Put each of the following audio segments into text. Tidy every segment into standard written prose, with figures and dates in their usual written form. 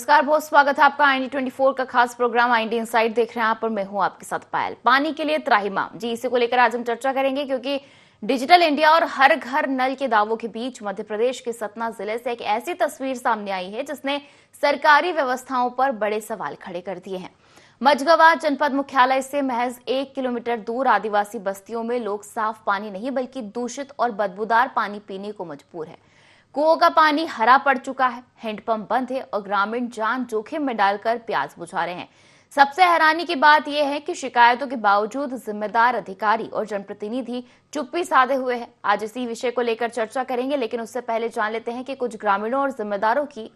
नमस्कार, बहुत स्वागत है आपका IND24 का खास प्रोग्राम IND इनसाइड देख रहे हैं आप और मैं हूं आपके साथ पायल। पानी के लिए त्राहिमाम जी, इसी को लेकर आज हम चर्चा करेंगे क्योंकि डिजिटल इंडिया और हर घर नल के दावों के बीच मध्य प्रदेश के सतना जिले से एक ऐसी तस्वीर सामने आई है जिसने सरकारी व्यवस्थाओं पर बड़े सवाल खड़े कर दिए हैं। मझगवां जनपद मुख्यालय से महज 1 किलोमीटर दूर आदिवासी बस्तियों में लोग साफ पानी नहीं बल्कि दूषित और बदबूदार पानी पीने को मजबूर है। कुओं का पानी हरा पड़ चुका है, हैंडपंप बंद है और ग्रामीण जान जोखिम में डालकर प्यास बुझा रहे हैं। सबसे हैरानी की बात यह है कि शिकायतों के बावजूद जिम्मेदार अधिकारी और जनप्रतिनिधि चुप्पी साधे हुए हैं। आज इसी विषय को लेकर चर्चा करेंगे, लेकिन उससे पहले जान लेते हैं कि कुछ ग्रामीणों और जिम्मेदारों की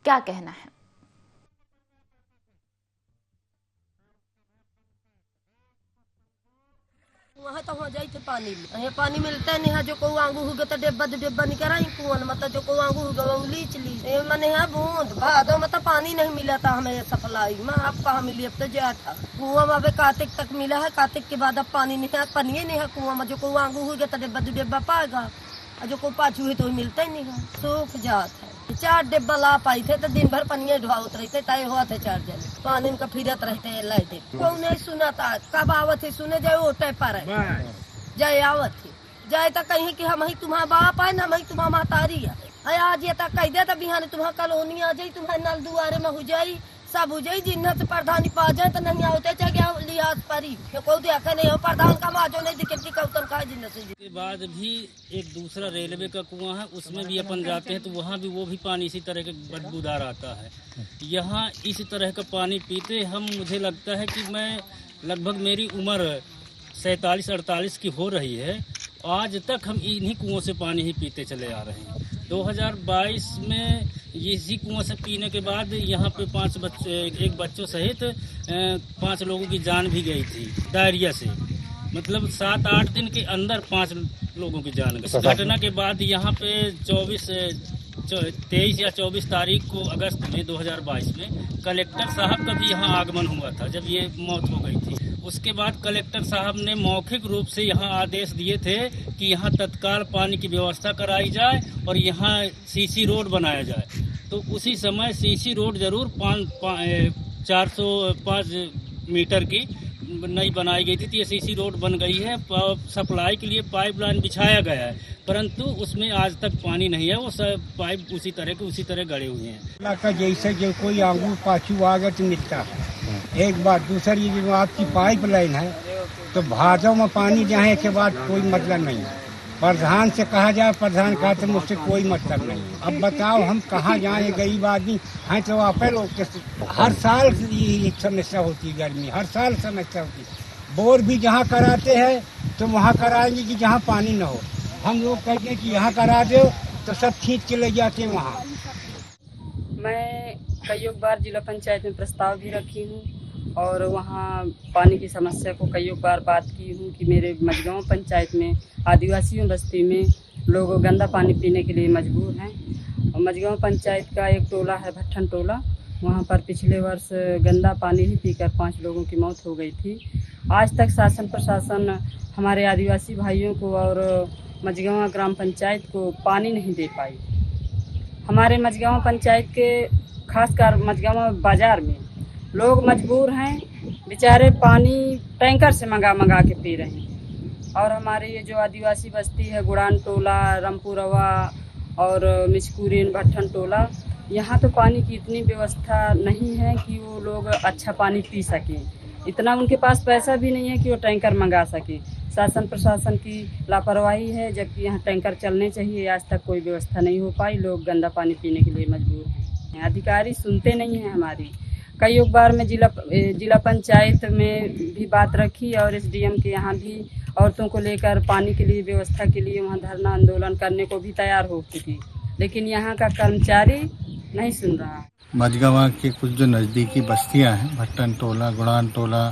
क्या कहना है। वहाँ तो हो जाए पानी मिलता नहीं जो को आंगू हुगे तो डेब्बा निकरा कुआं मतलब जो को आंगू हुगे उंगली चली मने है बूंद भादो मतलब पानी नहीं मिला था हमें सप्लाई में। अब कहाँ मिली, अब तो जा था कुआं में अभी कार्तिक तक मिला है, कार्तिक के बाद अब पानी नहीं है, पनिए नहीं है कुआं में। जो को आंगू हुगे तो डेब्बा पाएगा और जो को पाछू है तो मिलता ही नहीं है, सूख जात है। 4 डिब्बा ला पाई थे तो दिन भर पनिया ढुआत रहते तय हुआ थे 4 जन पानी में फिरत रहते लाते कोई नहीं सुना था कब आवत है सुने जाए ओटे पर जाए आवत है जाए तो कहीं कि हम ही तुम्हारा बाप है ना हम तुम्हारा महतारी है। आज ये तक कह दे तो बिहान तुम्हारा कॉलोनी आ जाये, तुम्हारे नल दुआरे में हो जाये, सब हो जाये। जिन्ना से प्रधानी पा जाए तो नहीं आते चाहे लिहाज परी कोई देखा नहीं हो प्रधान का माजो नहीं दिखे कौतन का जिन्ना से के बाद भी एक दूसरा रेलवे का कुआं है, उसमें भी अपन जाते हैं तो वहाँ भी वो भी पानी इसी तरह के बदबूदार आता है। यहाँ इस तरह का पानी पीते हम, मुझे लगता है कि मैं लगभग मेरी उम्र 47-48 की हो रही है, आज तक हम इन्हीं कुओं से पानी ही पीते चले आ रहे हैं। 2022 में इसी कुआं से पीने के बाद यहाँ पे 5 बच्चे, एक बच्चों सहित 5 लोगों की जान भी गई थी डायरिया से। मतलब 7-8 दिन के अंदर 5 लोगों की जान गई। इस घटना के बाद यहाँ पे 23 या 24 तारीख को अगस्त में 2022 में कलेक्टर साहब का भी यहाँ आगमन हुआ था जब ये मौत हो गई थी। उसके बाद कलेक्टर साहब ने मौखिक रूप से यहाँ आदेश दिए थे कि यहाँ तत्काल पानी की व्यवस्था कराई जाए और यहाँ सीसी रोड बनाया जाए। तो उसी समय सीसी रोड जरूर 405 मीटर की नई बनाई गई थी, तो ये सीसी रोड बन गई है। सप्लाई के लिए पाइपलाइन बिछाया गया है, परंतु उसमें आज तक पानी नहीं है। वो सब पाइप उसी तरह गड़े हुए हैं। जैसे जो कोई आगू पाछू आ गया तो मिलता है एक बार। दूसरी जो आपकी पाइपलाइन है तो भादों में पानी जाने के बाद कोई मतलब नहीं है। प्रधान से कहा जाए, प्रधान कहा तो मुझसे कोई मतलब नहीं है। अब बताओ हम कहाँ जाए, गरीब आदमी हैं तो आप लोग। हर साल ये समस्या होती है, गर्मी हर साल समस्या होती है। बोर भी जहाँ कराते हैं तो वहाँ कराएंगे कि जहाँ पानी न हो। हम लोग कहते हैं कि यहाँ करा दो तो सब खींच के ले जाते हैं वहाँ। मैं कई बार जिला पंचायत में प्रस्ताव भी रखी हूँ और वहाँ पानी की समस्या को कई बार बात की हूँ कि मेरे मझगांव पंचायत में आदिवासियों बस्ती में लोग गंदा पानी पीने के लिए मजबूर हैं। और मझगांव पंचायत का एक टोला है भट्ठन टोला, वहाँ पर पिछले वर्ष गंदा पानी ही पीकर 5 लोगों की मौत हो गई थी। आज तक शासन प्रशासन हमारे आदिवासी भाइयों को और मझगांव ग्राम पंचायत को पानी नहीं दे पाई। हमारे मझगांव पंचायत के खासकर मझगांव बाजार में लोग मजबूर हैं, बेचारे पानी टैंकर से मंगा के पी रहे हैं। और हमारे ये जो आदिवासी बस्ती है गुड़ान टोला, रामपुरवा और मिचकुरीन भट्ठन टोला, यहाँ तो पानी की इतनी व्यवस्था नहीं है कि वो लोग अच्छा पानी पी सकें। इतना उनके पास पैसा भी नहीं है कि वो टैंकर मंगा सके। शासन प्रशासन की लापरवाही है, जबकि यहाँ टैंकर चलने चाहिए। आज तक कोई व्यवस्था नहीं हो पाई, लोग गंदा पानी पीने के लिए मजबूर हैं। अधिकारी सुनते नहीं हैं हमारी। कई बार मैं जिला पंचायत में भी बात रखी और SDM के यहाँ भी औरतों को लेकर पानी के लिए व्यवस्था के लिए वहाँ धरना आंदोलन करने को भी तैयार हो चुकी, लेकिन यहाँ का कर्मचारी नहीं सुन रहा। मझगांव के कुछ जो नज़दीकी बस्तियाँ हैं, भट्टन टोला, गुड़ान टोला,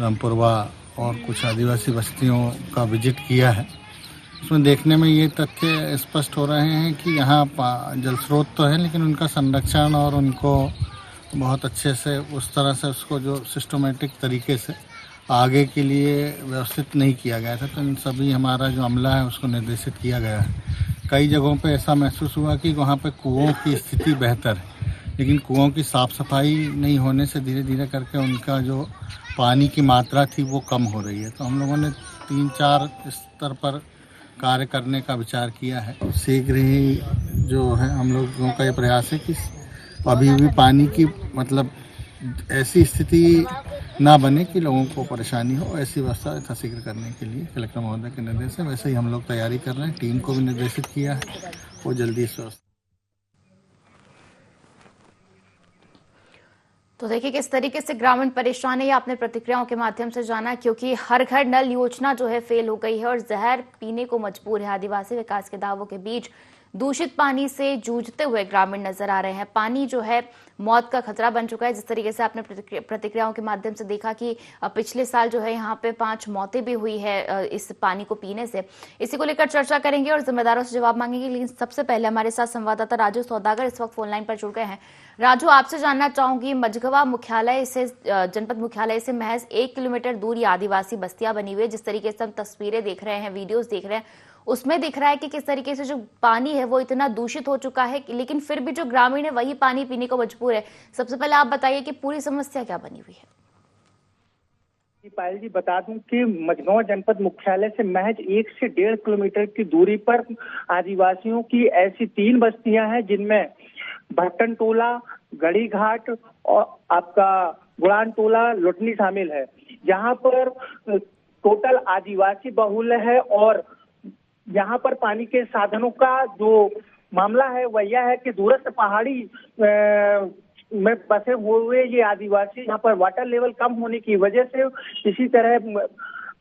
रामपुरवा और कुछ आदिवासी बस्तियों का विजिट किया है। उसमें देखने में ये तथ्य स्पष्ट हो रहे हैं कि यहाँ जल स्रोत तो है, लेकिन उनका संरक्षण और उनको बहुत अच्छे से उस तरह से उसको जो सिस्टमेटिक तरीके से आगे के लिए व्यवस्थित नहीं किया गया था। तो इन सभी हमारा जो अमला है उसको निर्देशित किया गया है। कई जगहों पे ऐसा महसूस हुआ कि वहाँ पे कुओं की स्थिति बेहतर है, लेकिन कुओं की साफ सफाई नहीं होने से धीरे धीरे करके उनका जो पानी की मात्रा थी वो कम हो रही है। तो हम लोगों ने 3-4 स्तर पर कार्य करने का विचार किया है। शीघ्र ही जो है हम लोगों का ये प्रयास है कि अभी भी पानी की मतलब ऐसी स्थिति ना बने कि लोगों को परेशानी हो, ऐसी व्यवस्था यथाशीघ्र करने के लिए कलेक्टर महोदय के निर्देश है। वैसे ही हम लोग तैयारी कर रहे हैं, टीम को भी निर्देशित किया है वो जल्दी इस व्यवस्था। तो देखिए किस तरीके से ग्रामीण परेशान है, ये आपने प्रतिक्रियाओं के माध्यम से जाना, क्योंकि हर घर नल योजना जो है फेल हो गई है और जहर पीने को मजबूर है। आदिवासी विकास के दावों के बीच दूषित पानी से जूझते हुए ग्रामीण नजर आ रहे हैं। पानी जो है मौत का खतरा बन चुका है। जिस तरीके से आपने प्रतिक्रियाओं के माध्यम से देखा कि पिछले साल जो है यहाँ पे 5 मौतें भी हुई है इस पानी को पीने से। इसी को लेकर चर्चा करेंगे और जिम्मेदारों से जवाब मांगेंगे, लेकिन सबसे पहले हमारे साथ संवाददाता राजू सौदागर इस वक्त फोन लाइन पर जुड़ गए हैं। राजू, आपसे जानना चाहूंगी, मझगवा मुख्यालय से जनपद मुख्यालय से महज 1 किलोमीटर दूर ये आदिवासी बस्तियां बनी हुई है। जिस तरीके से हम तस्वीरें देख रहे हैं, वीडियोस देख रहे हैं, उसमें दिख रहा है कि किस तरीके से जो पानी है वो इतना दूषित हो चुका है, लेकिन फिर भी जो ग्रामीण है वही पानी पीने को मजबूर है। सबसे पहले आप बताइए कि पूरी समस्या क्या बनी हुई है। पायल जी, बता दूं कि मझगवा जनपद मुख्यालय से महज 1 से 1.5 किलोमीटर की दूरी पर आदिवासियों की ऐसी 3 बस्तियां हैं, जिनमें भट्टन टोला, गढ़ी घाट और आपका गुड़ान टोला, लुटनी शामिल है। जहां पर टोटल आदिवासी बहुल है और यहाँ पर पानी के साधनों का जो मामला है वह यह है कि दूरस्थ पहाड़ी में बसे हुए ये आदिवासी, यहाँ पर वाटर लेवल कम होने की वजह से इसी तरह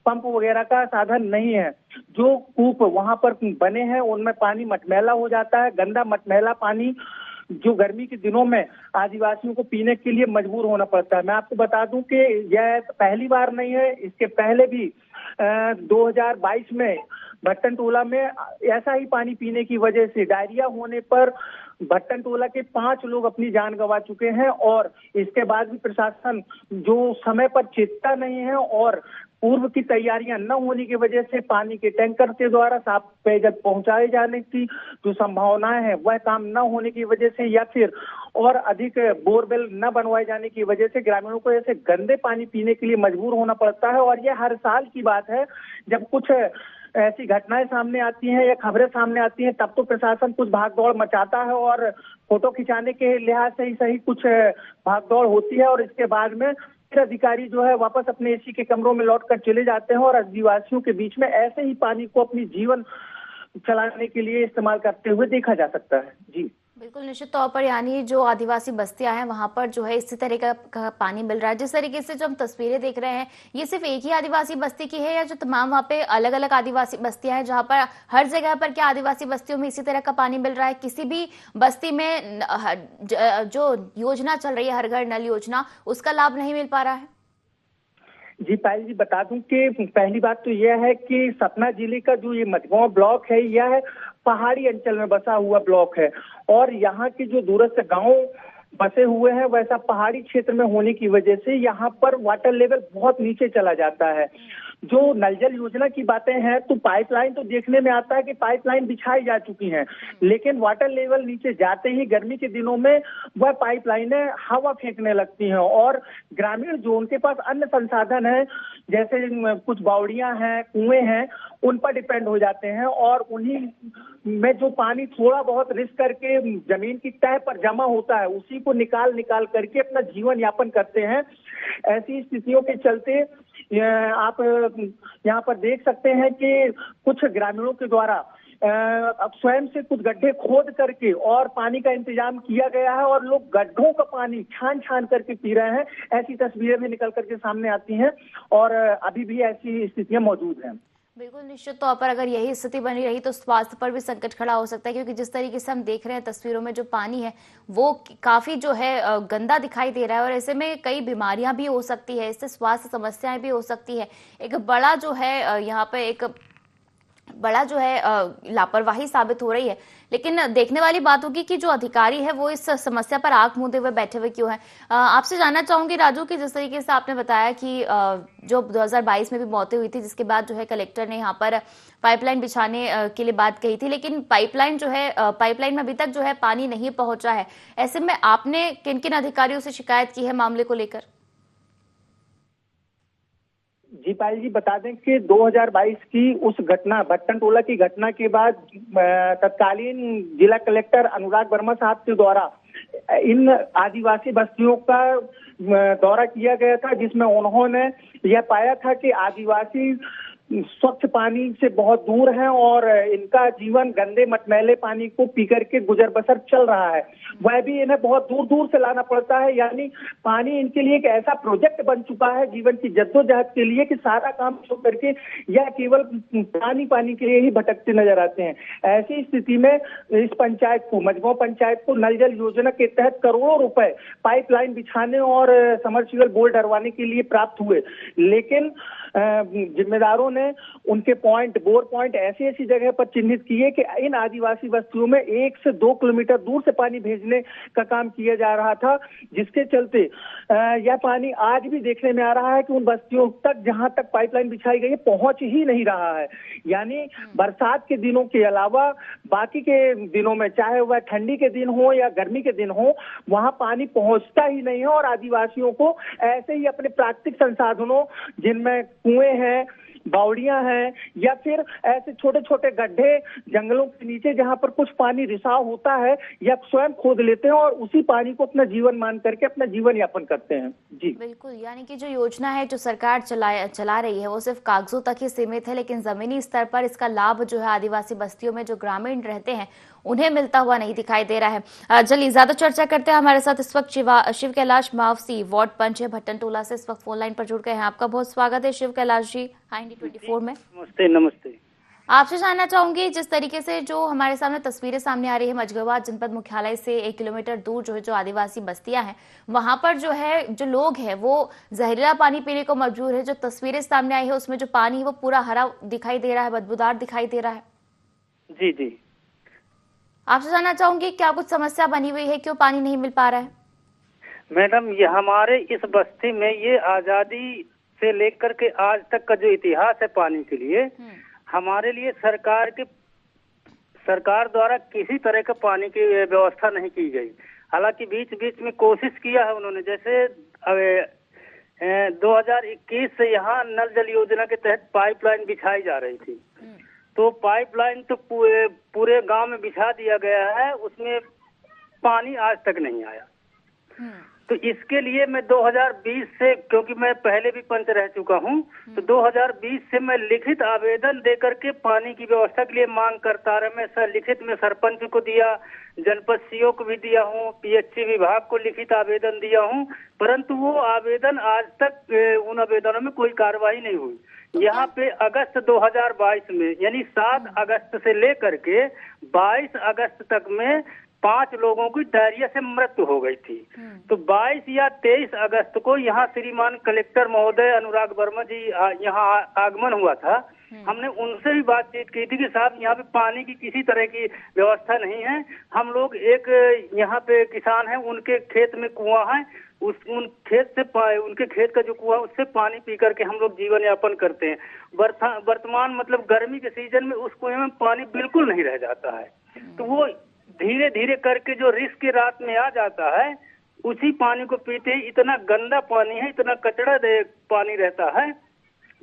पंप वगैरह का साधन नहीं है। जो कूप वहाँ पर बने हैं उनमें पानी मटमैला हो जाता है। गंदा मटमैला पानी जो गर्मी के दिनों में आदिवासियों को पीने के लिए मजबूर होना पड़ता है। मैं आपको बता दूं कि यह पहली बार नहीं है, इसके पहले भी 2022 में भट्टन टोला में ऐसा ही पानी पीने की वजह से डायरिया होने पर भट्टन टोला के 5 लोग अपनी जान गंवा चुके हैं। और इसके बाद भी प्रशासन जो समय पर चेतता नहीं है और पूर्व की तैयारियां न होने की वजह से पानी के टैंकर के द्वारा साफ पेयजल पहुंचाए जाने की जो संभावनाएं हैं वह काम न होने की वजह से या फिर और अधिक बोरवेल न बनवाए जाने की वजह से ग्रामीणों को ऐसे गंदे पानी पीने के लिए मजबूर होना पड़ता है। और यह हर साल की बात है, जब कुछ ऐसी घटनाएं सामने आती हैं या खबरें सामने आती हैं तब तो प्रशासन कुछ भागदौड़ मचाता है और फोटो खिंचाने के लिहाज से ही सही कुछ भागदौड़ होती है और इसके बाद में फिर अधिकारी जो है वापस अपने एसी के कमरों में लौटकर चले जाते हैं और आदिवासियों के बीच में ऐसे ही पानी को अपनी जीवन चलाने के लिए इस्तेमाल करते हुए देखा जा सकता है। जी बिल्कुल, निश्चित तौर पर यानी जो आदिवासी बस्तियां हैं वहां पर जो है इसी तरह का पानी मिल रहा है। जिस तरीके से जो हम तस्वीरें देख रहे हैं, ये सिर्फ एक ही आदिवासी बस्ती की है या जो तमाम वहां पे अलग अलग आदिवासी बस्तियां हैं, जहां पर हर जगह पर क्या आदिवासी बस्तियों में इसी तरह का पानी मिल रहा है? किसी भी बस्ती में जो योजना चल रही है हर घर नल योजना, उसका लाभ नहीं मिल पा रहा है? जी पायल जी, बता दूं कि पहली बात तो यह है कि सतना जिले का जो ये मझगवा ब्लॉक है यह पहाड़ी अंचल में बसा हुआ ब्लॉक है और यहाँ के जो दूरस्थ गांव बसे हुए हैं वैसा पहाड़ी क्षेत्र में होने की वजह से यहाँ पर वाटर लेवल बहुत नीचे चला जाता है। जो नल जल योजना की बातें हैं तो पाइपलाइन तो देखने में आता है कि पाइपलाइन बिछाई जा चुकी हैं, लेकिन वाटर लेवल नीचे जाते ही गर्मी के दिनों में वह पाइपलाइनें हवा फेंकने लगती हैं और ग्रामीण जो उनके पास अन्य संसाधन है जैसे कुछ बावड़ियां हैं, कुएं हैं, उन पर डिपेंड हो जाते हैं और उन्हीं में जो पानी थोड़ा बहुत रिस करके जमीन की तह पर जमा होता है उसी को निकाल करके अपना जीवन यापन करते हैं। ऐसी स्थितियों के चलते आप यहाँ पर देख सकते हैं कि कुछ ग्रामीणों के द्वारा अब स्वयं से कुछ गड्ढे खोद करके और पानी का इंतजाम किया गया है और लोग गड्ढों का पानी छान करके पी रहे हैं। ऐसी तस्वीरें भी निकल करके सामने आती हैं और अभी भी ऐसी स्थितियां मौजूद हैं। बिल्कुल, निश्चित तौर पर अगर यही स्थिति बनी रही तो स्वास्थ्य पर भी संकट खड़ा हो सकता है, क्योंकि जिस तरीके से हम देख रहे हैं तस्वीरों में जो पानी है वो काफी जो है गंदा दिखाई दे रहा है और ऐसे में कई बीमारियां भी हो सकती है, इससे स्वास्थ्य समस्याएं भी हो सकती है। एक बड़ा जो है यहाँ पे एक बड़ा जो है लापरवाही साबित हो रही है। लेकिन देखने वाली बात होगी कि जो अधिकारी है वो इस समस्या पर आंख मूंदे हुए बैठे हुए क्यों है। आपसे जानना चाहूंगी राजू कि जिस तरीके से आपने बताया कि जो 2022 में भी मौतें हुई थी, जिसके बाद जो है कलेक्टर ने यहाँ पर पाइपलाइन बिछाने के लिए बात कही थी, लेकिन पाइपलाइन जो है पाइपलाइन में अभी तक जो है पानी नहीं पहुंचा है। ऐसे में आपने किन किन अधिकारियों से शिकायत की है मामले को लेकर? जी पायल जी, बता दें कि 2022 की उस घटना, भट्टन टोला की घटना के बाद तत्कालीन जिला कलेक्टर अनुराग वर्मा साहब के द्वारा इन आदिवासी बस्तियों का दौरा किया गया था, जिसमें उन्होंने यह पाया था कि आदिवासी स्वच्छ पानी से बहुत दूर हैं और इनका जीवन गंदे मटमैले पानी को पी करके गुजर बसर चल रहा है। वह भी इन्हें बहुत दूर दूर से लाना पड़ता है, यानी पानी इनके लिए एक ऐसा प्रोजेक्ट बन चुका है जीवन की जद्दोजहद के लिए कि सारा काम छोड़ करके यह केवल पानी के लिए ही भटकते नजर आते हैं। ऐसी स्थिति में इस पंचायत को, मजगांव पंचायत को नल जल योजना के तहत करोड़ों रुपए पाइपलाइन बिछाने और समरसीबल बोर डरवाने के लिए प्राप्त हुए, लेकिन जिम्मेदारों ने उनके बोर पॉइंट ऐसी जगह पर चिन्हित किए कि इन आदिवासी बस्तियों में 1 से 2 किलोमीटर दूर से पानी भेजने का काम किया जा रहा था, जिसके चलते यह पानी आज भी देखने में आ रहा है कि उन बस्तियों तक जहां तक पाइपलाइन बिछाई गई है पहुंच ही नहीं रहा है। यानी बरसात के दिनों के अलावा बाकी के दिनों में, चाहे वह ठंडी के दिन हो या गर्मी के दिन हो, वहां पानी पहुंचता ही नहीं है और आदिवासियों को ऐसे ही अपने प्राकृतिक संसाधनों, जिनमें कुएं हैं, बावड़ियां हैं या फिर ऐसे छोटे छोटे गड्ढे जंगलों के नीचे जहां पर कुछ पानी रिसाव होता है, या स्वयं खोद लेते हैं और उसी पानी को अपना जीवन मान करके अपना जीवन यापन करते हैं। जी बिल्कुल, यानी कि जो योजना है जो सरकार चला रही है वो सिर्फ कागजों तक ही सीमित है, लेकिन जमीनी स्तर पर इसका लाभ जो है आदिवासी बस्तियों में जो ग्रामीण रहते हैं उन्हें मिलता हुआ नहीं दिखाई दे रहा है। चलिए ज्यादा चर्चा करते हैं। हमारे साथ इस वक्त शिव कैलाश मावसी, वार्ड पंच है भट्टन टोला से, इस वक्त फोन लाइन पर जुड़ गए हैं। आपका बहुत स्वागत है शिव कैलाश जी IND24 में। नमस्ते। आपसे जानना चाहूंगी, जिस तरीके से जो हमारे सामने तस्वीरें सामने आ रही है मझगवा जनपद मुख्यालय से 1 किलोमीटर दूर जो आदिवासी बस्तियां हैं, वहां पर जो है जो लोग हैं वो जहरीला पानी पीने को मजबूर है। जो तस्वीरें सामने आई है उसमें जो पानी है वो पूरा हरा दिखाई दे रहा है, बदबूदार दिखाई दे रहा है। जी आपसे जानना चाहूंगी क्या कुछ समस्या बनी हुई है, क्यों पानी नहीं मिल पा रहा है? मैडम, ये हमारे इस बस्ती में ये आजादी से लेकर के आज तक का जो इतिहास है पानी के लिए, हमारे लिए सरकार द्वारा किसी तरह का पानी की व्यवस्था नहीं की गई। हालांकि बीच बीच में कोशिश किया है उन्होंने, जैसे 2021 से यहाँ नल जल योजना के तहत पाइपलाइन बिछाई जा रही थी, तो पाइपलाइन तो पूरे गांव में बिछा दिया गया है, उसमें पानी आज तक नहीं आया। तो इसके लिए मैं 2020 से, क्योंकि मैं पहले भी पंच रह चुका हूं, तो 2020 से मैं लिखित आवेदन देकर के पानी की व्यवस्था के लिए मांग करता रहा। मैं लिखित में सरपंच को दिया, जनपद CO को भी दिया हूं, PHC विभाग को लिखित आवेदन दिया हूं, परंतु वो आवेदन आज तक उन आवेदनों में कोई कार्रवाई नहीं हुई। यहाँ पे अगस्त 2022 में, यानी 7 अगस्त से लेकर के 22 अगस्त तक में 5 लोगों की डायरिया से मृत्यु हो गई थी। तो 22 या 23 अगस्त को यहाँ श्रीमान कलेक्टर महोदय अनुराग वर्मा जी यहाँ आगमन हुआ था। हमने उनसे भी बातचीत की थी कि साहब यहाँ पे पानी की किसी तरह की व्यवस्था नहीं है। हम लोग एक यहाँ पे किसान हैं, उनके खेत में कुआं है, उनके खेत का जो कुआं उससे पानी पी करके हम लोग जीवन यापन करते हैं। वर्तमान मतलब गर्मी के सीजन में उस कुएं में पानी बिल्कुल नहीं रह जाता है, तो वो धीरे धीरे करके जो रिस्क की रात में आ जाता है, उसी पानी को पीते ही इतना गंदा पानी है, इतना कचड़ा पानी रहता है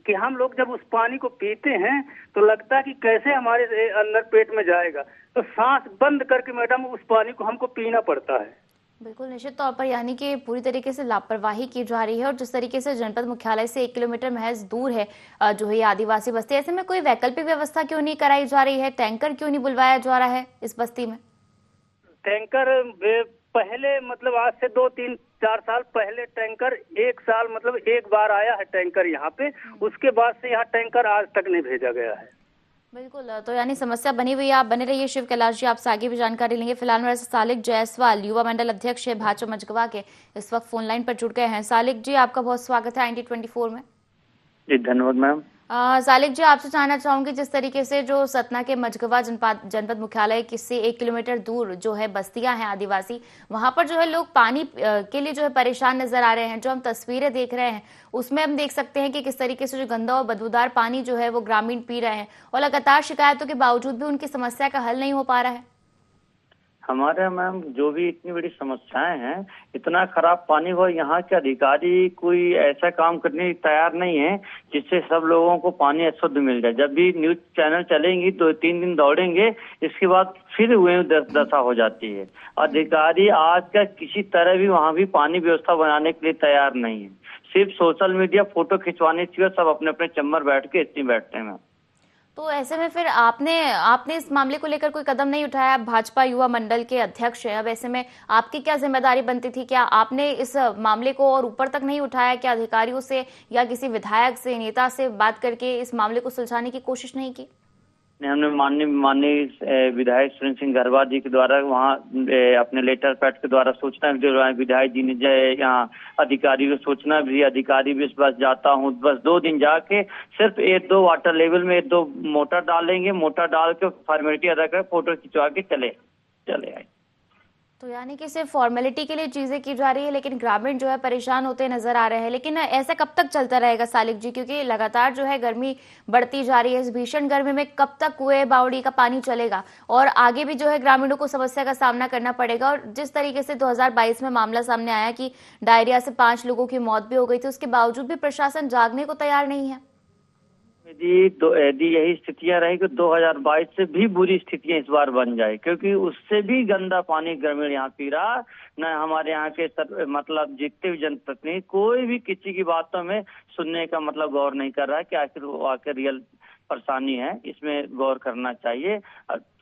कि हम लोग जब उस पानी को पीते हैं तो लगता है कि कैसे हमारे अंदर पेट में जाएगा, तो सांस बंद करके मैडम उस पानी को हमको पीना पड़ता है। बिल्कुल निश्चित तौर पर, यानी कि पूरी तरीके से लापरवाही की जा रही है। और जिस तरीके से जनपद मुख्यालय से 1 किलोमीटर महज दूर है जो है आदिवासी बस्ती, ऐसे में कोई वैकल्पिक व्यवस्था क्यों नहीं कराई जा रही है? टैंकर क्यों नहीं बुलवाया जा रहा है इस बस्ती में? टैंकर पहले मतलब आज से 2-3-4 साल पहले टैंकर 1 साल मतलब 1 बार आया है टैंकर यहाँ पे, उसके बाद से यहाँ टैंकर आज तक नहीं भेजा गया है। बिल्कुल, तो यानी समस्या बनी हुई है। आप बने रहिए शिव कैलाश जी, आपसे आगे भी जानकारी लेंगे। फिलहाल मेरे से सालिक जायसवाल, युवा मंडल अध्यक्ष है भाजपा मझगवा के, इस वक्त फोन लाइन पर जुड़ गए हैं। सालिक जी, आपका बहुत स्वागत है IND24 में। जी धन्यवाद मैम। सालिक जी, आपसे जानना चाहूंगी, जिस तरीके से जो सतना के मझगवा जनपद मुख्यालय से 1 किलोमीटर दूर जो है बस्तियां हैं आदिवासी, वहां पर जो है लोग पानी के लिए जो है परेशान नजर आ रहे हैं। जो हम तस्वीरें देख रहे हैं उसमें हम देख सकते हैं कि किस तरीके से जो गंदा और बदबूदार पानी जो है वो ग्रामीण पी रहे हैं और लगातार शिकायतों के बावजूद भी उनकी समस्या का हल नहीं हो पा रहा है। हमारे मैम जो भी इतनी बड़ी समस्याएं हैं, इतना खराब पानी हो, यहाँ के अधिकारी कोई ऐसा काम करने की तैयार नहीं है जिससे सब लोगों को पानी शुद्ध मिल जाए। जब भी न्यूज चैनल चलेंगी तो 3 दिन दौड़ेंगे, इसके बाद फिर वही दशा हो जाती है। अधिकारी आज का किसी तरह भी वहाँ भी पानी व्यवस्था बनाने के लिए तैयार नहीं है। सिर्फ सोशल मीडिया फोटो खिंचवाने के लिए सब अपने अपने चम्बर बैठ के इतनी बैठते हैं। तो ऐसे में फिर आपने इस मामले को लेकर कोई कदम नहीं उठाया? आप भाजपा युवा मंडल के अध्यक्ष हैं, अब ऐसे में आपकी क्या जिम्मेदारी बनती थी? क्या आपने इस मामले को और ऊपर तक नहीं उठाया? क्या अधिकारियों से या किसी विधायक से, नेता से बात करके इस मामले को सुलझाने की कोशिश नहीं की? हमने माननीय विधायक सुरेंद्र सिंह गरबा जी के द्वारा वहाँ अपने लेटर पैड के द्वारा सूचना भी दिलवाई। विधायक जी ने यहाँ अधिकारी को सूचना भी, अधिकारी भी इस बस जाता हूँ, बस 2 दिन जाके सिर्फ 1-2 वाटर लेवल में 1-2 मोटर डालेंगे, मोटर डाल के फॉर्मेलिटी अदा कर फोटो खिंचवा के चले आए। तो यानी कि सिर्फ फॉर्मेलिटी के लिए चीजें की जा रही है, लेकिन ग्रामीण जो है परेशान होते नजर आ रहे हैं। लेकिन ऐसा कब तक चलता रहेगा सालिक जी? क्योंकि लगातार जो है गर्मी बढ़ती जा रही है। इस भीषण गर्मी में कब तक कुएं बावड़ी का पानी चलेगा और आगे भी जो है ग्रामीणों को समस्या का सामना करना पड़ेगा। और जिस तरीके से 2022 में मामला सामने आया कि डायरिया से 5 लोगों की मौत भी हो गई थी, उसके बावजूद भी प्रशासन जागने को तैयार नहीं है। यदि यही स्थितियां रही तो 2022 से भी बुरी स्थितियां इस बार बन जाए, क्योंकि उससे भी गंदा पानी ग्रामीण यहाँ पी रहा। न हमारे यहाँ के मतलब जितने भी जनप्रतिनिधि कोई भी किसी की बातों में सुनने का मतलब गौर नहीं कर रहा है कि आखिर रियल परेशानी है, इसमें गौर करना चाहिए।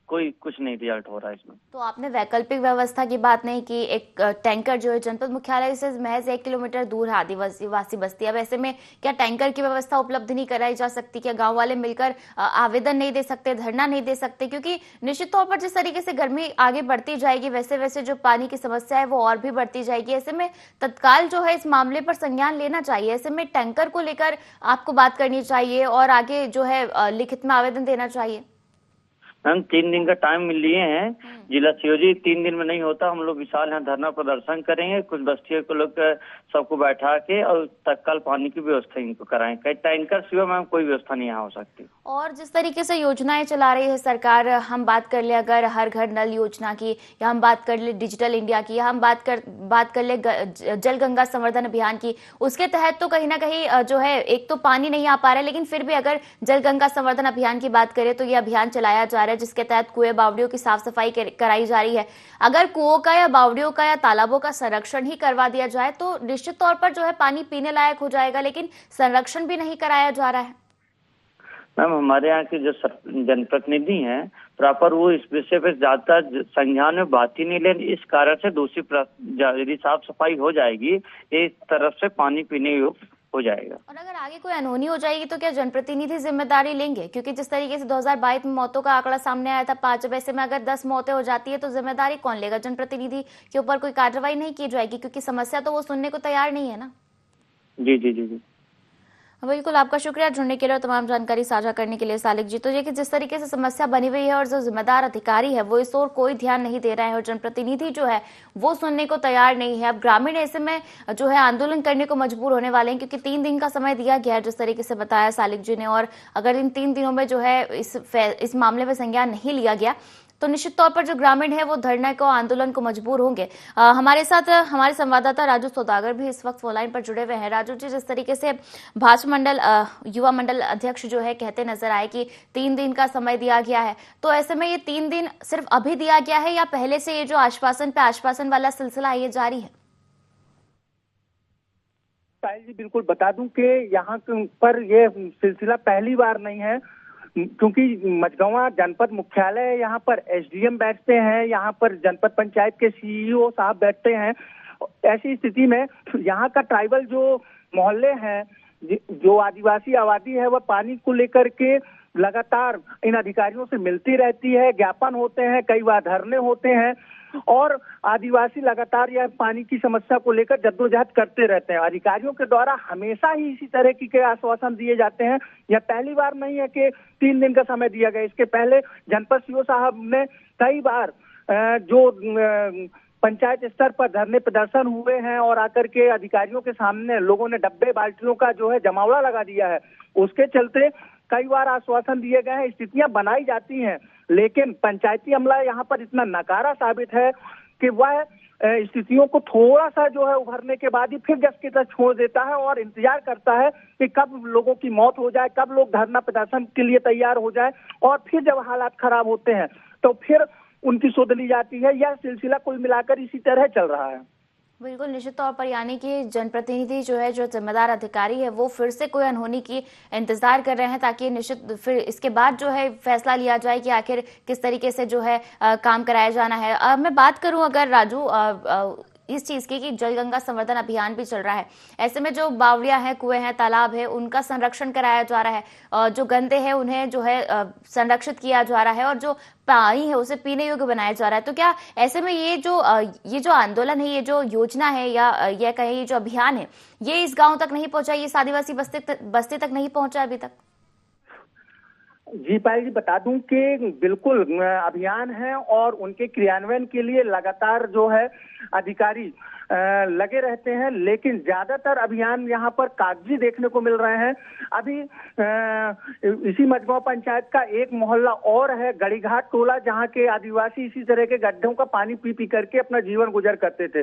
कोई कुछ नहीं रिजल्ट हो रहा है इसमें। तो आपने वैकल्पिक व्यवस्था की बात नहीं की। एक टैंकर जो है जनपद मुख्यालय से महज 1 किलोमीटर दूर है आदिवासी बस्ती, अब ऐसे में क्या टैंकर की व्यवस्था उपलब्ध नहीं कराई जा सकती? क्या गांव वाले मिलकर आवेदन नहीं दे सकते, धरना नहीं दे सकते? क्योंकि निश्चित तौर पर जिस तरीके से गर्मी आगे बढ़ती जाएगी वैसे वैसे जो पानी की समस्या है वो और भी बढ़ती जाएगी। ऐसे में तत्काल जो है इस मामले पर संज्ञान लेना चाहिए। ऐसे में टैंकर को लेकर आपको बात करनी चाहिए और आगे जो है लिखित में आवेदन देना चाहिए। हम 3 दिन का टाइम लिए हैं जिला सीओजी। 3 दिन में नहीं होता, हम लोग विशाल यहाँ धरना प्रदर्शन करेंगे, कुछ बस्तियों को लोग सबको बैठा के और तत्काल पानी की व्यवस्था इनको कराएं। कई टैंकर सिवा मैम कोई व्यवस्था नहीं यहाँ हो सकती। और जिस तरीके से योजनाएं चला रही है सरकार, हम बात कर ले अगर हर घर नल योजना की, या हम बात कर ले डिजिटल इंडिया की, या हम बात कर ले जल गंगा संवर्धन अभियान की, उसके तहत तो कहीं ना कहीं जो है एक तो पानी नहीं आ पा रहा है, लेकिन फिर भी अगर जल गंगा संवर्धन अभियान की बात करें तो ये अभियान चलाया जा रहा है जिसके तहत कुएं बावड़ियों की साफ सफाई कराई जा रही है। अगर कुओं का या बावड़ियों का या तालाबों का संरक्षण ही करवा दिया जाए तो निश्चित तौर पर जो है पानी पीने लायक हो जाएगा, लेकिन संरक्षण भी नहीं कराया जा रहा है। मैम हमारे यहाँ के जो जनप्रतिनिधि हैं प्रॉपर वो इस विषय पर ज्यादा संज्ञान में बात ही नहीं ले। इस कारण से दूसरी यदि साफ सफाई हो जाएगी एक तरफ से पानी पीने योग्य हो जाएगा। और अगर आगे कोई अनहोनी हो जाएगी तो क्या जनप्रतिनिधि जिम्मेदारी लेंगे? क्योंकि जिस तरीके से 2022 में मौतों का आंकड़ा सामने आया था 5, अब ऐसे में अगर 10 मौतें हो जाती है तो जिम्मेदारी कौन लेगा? जनप्रतिनिधि के ऊपर कोई कार्रवाई नहीं की जाएगी? क्योंकि समस्या तो वो सुनने को तैयार नहीं है ना। जी जी जी जी बिल्कुल, आपका शुक्रिया जुड़ने के लिए और तमाम जानकारी साझा करने के लिए सालिक जी। तो ये कि जिस तरीके से समस्या बनी हुई है और जो जिम्मेदार अधिकारी है वो इस ओर कोई ध्यान नहीं दे रहा है और जनप्रतिनिधि जो है वो सुनने को तैयार नहीं है। अब ग्रामीण ऐसे में जो है आंदोलन करने को मजबूर होने वाले हैं, क्योंकि 3 दिन का समय दिया गया है जिस तरीके से बताया सालिक जी ने, और अगर इन 3 दिनों में जो है इस मामले में संज्ञान नहीं लिया गया तो निश्चित तौर पर जो ग्रामीण है वो धरने को, आंदोलन को मजबूर होंगे। हमारे साथ हमारे संवाददाता राजू सौदागर भी इस वक्त फोन लाइन पर जुड़े हुए हैं। राजू जी, जिस तरीके से भाजपा मंडल युवा मंडल अध्यक्ष जो है कहते नजर आए कि 3 दिन का समय दिया गया है, तो ऐसे में ये 3 दिन सिर्फ अभी दिया गया है या पहले से ये जो आश्वासन पे आश्वासन वाला सिलसिला है ये जारी है? पायल जी, बिल्कुल बता दूं कि यहाँ पर ये सिलसिला पहली बार नहीं है, क्योंकि मझगवा जनपद मुख्यालय यहाँ पर एसडीएम बैठते हैं, यहाँ पर जनपद पंचायत के सीईओ साहब बैठते हैं। ऐसी स्थिति में यहाँ का ट्राइबल जो मोहल्ले हैं, जो आदिवासी आबादी है, वह पानी को लेकर के लगातार इन अधिकारियों से मिलती रहती है, ज्ञापन होते हैं, कई बार धरने होते हैं। और आदिवासी लगातार यह पानी की समस्या को लेकर जद्दोजहद करते रहते हैं। अधिकारियों के द्वारा हमेशा ही इसी तरह की के आश्वासन दिए जाते हैं। यह पहली बार नहीं है कि 3 दिन का समय दिया गया। इसके पहले जनपद सीओ साहब ने कई बार जो पंचायत स्तर पर धरने प्रदर्शन हुए हैं और आकर के अधिकारियों के सामने लोगों ने डब्बे बाल्टियों का जो है जमावड़ा लगा दिया है। उसके चलते कई बार आश्वासन दिए गए हैं, स्थितियां बनाई जाती हैं, लेकिन पंचायती अमला यहाँ पर इतना नकारा साबित है कि वह स्थितियों को थोड़ा सा जो है उभरने के बाद ही फिर जस की तरह छोड़ देता है और इंतजार करता है कि कब लोगों की मौत हो जाए, कब लोग धरना प्रदर्शन के लिए तैयार हो जाए, और फिर जब हालात खराब होते हैं तो फिर उनकी सुध ली जाती है। यह सिलसिला कुल मिलाकर इसी तरह चल रहा है। बिल्कुल, निश्चित तौर पर यानी कि जनप्रतिनिधि जो है, जो जिम्मेदार अधिकारी है, वो फिर से कोई अनहोनी की इंतजार कर रहे हैं ताकि निश्चित फिर इसके बाद जो है फैसला लिया जाए कि आखिर किस तरीके से जो है काम कराया जाना है। मैं बात करूं अगर राजू इस चीज की कि जल गंगा संवर्धन अभियान भी चल रहा है, ऐसे में जो बावड़ियां हैं, कुएं हैं, तालाब है, उनका संरक्षण कराया जा रहा है, जो गंदे हैं उन्हें जो है संरक्षित किया जा रहा है और जो पानी है उसे पीने योग्य बनाया जा रहा है। तो क्या ऐसे में ये जो आंदोलन है, ये जो योजना है या यह कहें ये जो अभियान है, ये इस गांव तक नहीं पहुंचा, ये आदिवासी बस्ती तक नहीं पहुंचा अभी तक? जी पायल जी, बता दूं कि बिल्कुल अभियान है और उनके क्रियान्वयन के लिए लगातार जो है अधिकारी लगे रहते हैं, लेकिन ज्यादातर अभियान यहाँ पर कागजी देखने को मिल रहे हैं। अभी इसी मजगांव पंचायत का एक मोहल्ला और है, गड़ीघाट टोला, जहाँ के आदिवासी इसी तरह के गड्ढों का पानी पी पी करके अपना जीवन गुजर करते थे।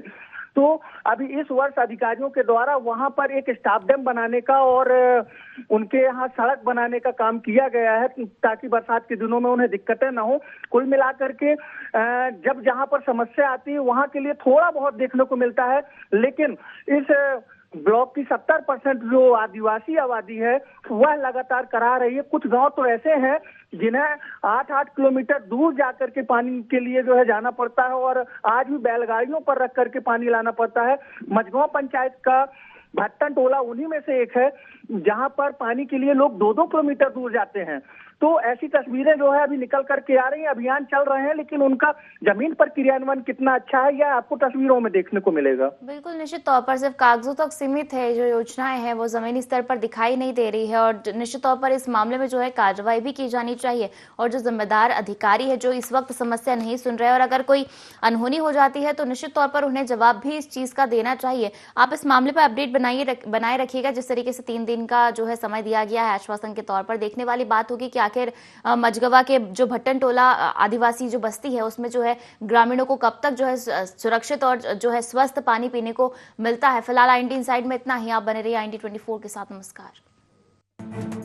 तो अभी इस वर्ष अधिकारियों के द्वारा वहां पर एक स्टाफ डैम बनाने का और उनके यहाँ सड़क बनाने का काम किया गया है ताकि बरसात के दिनों में उन्हें दिक्कतें ना हो। कुल मिलाकर के जब जहाँ पर समस्या आती है वहां के लिए थोड़ा बहुत देखने को मिलता है, लेकिन इस ब्लॉक की 70% जो आदिवासी आबादी है वह लगातार करा रही है। कुछ गांव तो ऐसे हैं जिन्हें 8-8 किलोमीटर दूर जाकर के पानी के लिए जो है जाना पड़ता है और आज भी बैलगाड़ियों पर रख करके पानी लाना पड़ता है। मजगांव पंचायत का भट्टन टोला उन्हीं में से एक है जहां पर पानी के लिए लोग 2-2 किलोमीटर दूर जाते हैं। तो ऐसी तस्वीरें जो है अभी निकल करके आ रही हैं। अभियान चल रहे हैं, लेकिन उनका जमीन पर क्रियान्वयन कितना अच्छा है यह आपको तस्वीरों में देखने को मिलेगा। बिल्कुल, निश्चित तौर पर सिर्फ कागजों तक सीमित है, जो योजनाएं हैं वो जमीनी स्तर पर दिखाई नहीं दे रही है और निश्चित तौर पर इस मामले में जो है कार्रवाई भी की जानी चाहिए और जो जिम्मेदार अधिकारी है जो इस वक्त समस्या नहीं सुन रहे और अगर कोई अनहोनी हो जाती है तो निश्चित तौर पर उन्हें जवाब भी इस चीज का देना चाहिए। आप इस मामले पर अपडेट बनाए रखिएगा। जिस तरीके से 3 दिन का जो है समय दिया गया है आश्वासन के तौर पर, देखने वाली बात होगी कि आखिर मजगवा के जो भट्टन टोला आदिवासी जो बस्ती है उसमें जो है ग्रामीणों को कब तक जो है सुरक्षित और जो है स्वस्थ पानी पीने को मिलता है। फिलहाल IND इनसाइड में इतना ही। आप बने रहिए IND 24 के साथ। नमस्कार।